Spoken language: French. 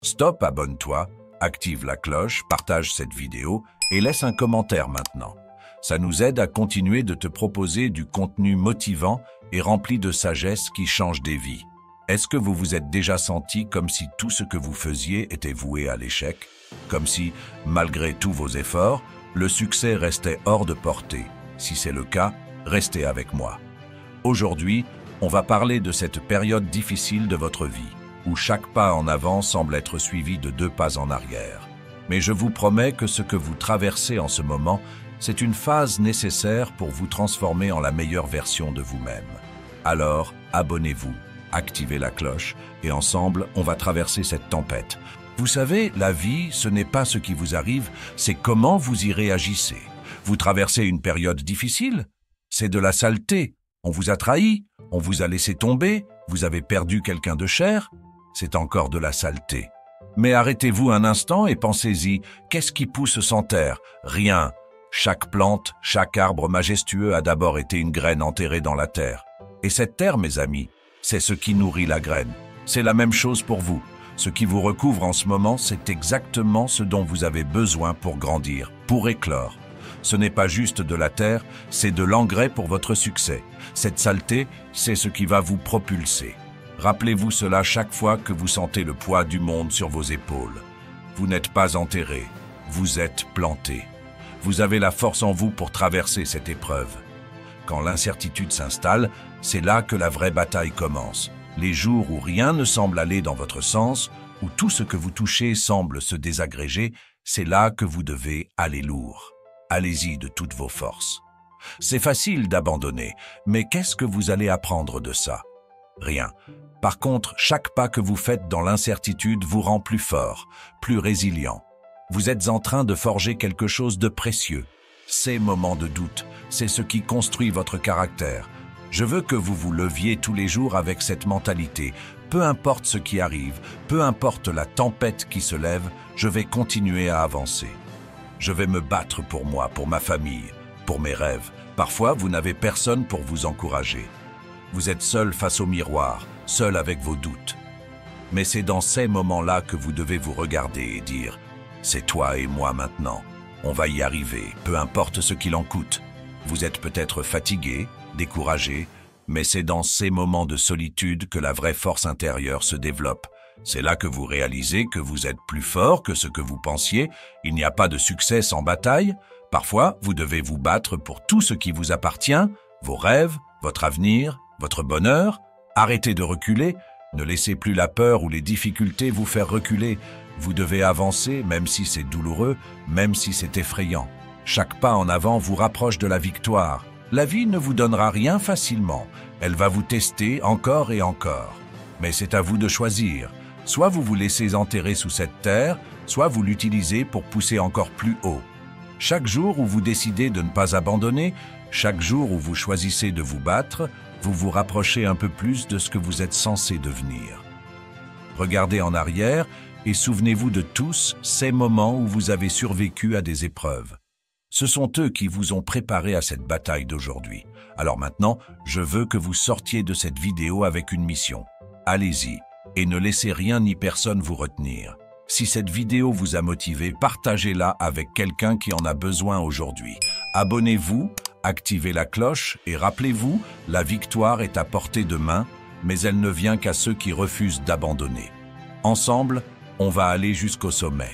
Stop, abonne-toi, active la cloche, partage cette vidéo et laisse un commentaire maintenant. Ça nous aide à continuer de te proposer du contenu motivant et rempli de sagesse qui change des vies. Est-ce que vous vous êtes déjà senti comme si tout ce que vous faisiez était voué à l'échec? Comme si, malgré tous vos efforts, le succès restait hors de portée? Si c'est le cas, restez avec moi. Aujourd'hui, on va parler de cette période difficile de votre vie, où chaque pas en avant semble être suivi de 2 pas en arrière. Mais je vous promets que ce que vous traversez en ce moment, c'est une phase nécessaire pour vous transformer en la meilleure version de vous-même. Alors, abonnez-vous, activez la cloche et ensemble, on va traverser cette tempête. Vous savez, la vie, ce n'est pas ce qui vous arrive, c'est comment vous y réagissez. Vous traversez une période difficile? C'est de la saleté. On vous a trahi, on vous a laissé tomber, vous avez perdu quelqu'un de cher? C'est encore de la saleté. Mais arrêtez-vous un instant et pensez-y, qu'est-ce qui pousse sans terre? Rien. Chaque plante, chaque arbre majestueux a d'abord été une graine enterrée dans la terre. Et cette terre, mes amis, c'est ce qui nourrit la graine. C'est la même chose pour vous. Ce qui vous recouvre en ce moment, c'est exactement ce dont vous avez besoin pour grandir, pour éclore. Ce n'est pas juste de la terre, c'est de l'engrais pour votre succès. Cette saleté, c'est ce qui va vous propulser. Rappelez-vous cela chaque fois que vous sentez le poids du monde sur vos épaules. Vous n'êtes pas enterré, vous êtes planté. Vous avez la force en vous pour traverser cette épreuve. Quand l'incertitude s'installe, c'est là que la vraie bataille commence. Les jours où rien ne semble aller dans votre sens, où tout ce que vous touchez semble se désagréger, c'est là que vous devez aller lourd. Allez-y de toutes vos forces. C'est facile d'abandonner, mais qu'est-ce que vous allez apprendre de ça? Rien. Par contre, chaque pas que vous faites dans l'incertitude vous rend plus fort, plus résilient. Vous êtes en train de forger quelque chose de précieux. Ces moments de doute, c'est ce qui construit votre caractère. Je veux que vous vous leviez tous les jours avec cette mentalité. Peu importe ce qui arrive, peu importe la tempête qui se lève, je vais continuer à avancer. Je vais me battre pour moi, pour ma famille, pour mes rêves. Parfois, vous n'avez personne pour vous encourager. Vous êtes seul face au miroir, seul avec vos doutes. Mais c'est dans ces moments-là que vous devez vous regarder et dire « C'est toi et moi maintenant. On va y arriver, peu importe ce qu'il en coûte. » Vous êtes peut-être fatigué, découragé, mais c'est dans ces moments de solitude que la vraie force intérieure se développe. C'est là que vous réalisez que vous êtes plus fort que ce que vous pensiez. Il n'y a pas de succès sans bataille. Parfois, vous devez vous battre pour tout ce qui vous appartient, vos rêves, votre avenir, votre bonheur. Arrêtez de reculer. Ne laissez plus la peur ou les difficultés vous faire reculer. Vous devez avancer, même si c'est douloureux, même si c'est effrayant. Chaque pas en avant vous rapproche de la victoire. La vie ne vous donnera rien facilement. Elle va vous tester encore et encore. Mais c'est à vous de choisir. Soit vous vous laissez enterrer sous cette terre, soit vous l'utilisez pour pousser encore plus haut. Chaque jour où vous décidez de ne pas abandonner, chaque jour où vous choisissez de vous battre, vous vous rapprochez un peu plus de ce que vous êtes censé devenir. Regardez en arrière et souvenez-vous de tous ces moments où vous avez survécu à des épreuves. Ce sont eux qui vous ont préparé à cette bataille d'aujourd'hui. Alors maintenant, je veux que vous sortiez de cette vidéo avec une mission. Allez-y et ne laissez rien ni personne vous retenir. Si cette vidéo vous a motivé, partagez-la avec quelqu'un qui en a besoin aujourd'hui. Abonnez-vous, activez la cloche et rappelez-vous, la victoire est à portée de main, mais elle ne vient qu'à ceux qui refusent d'abandonner. Ensemble, on va aller jusqu'au sommet.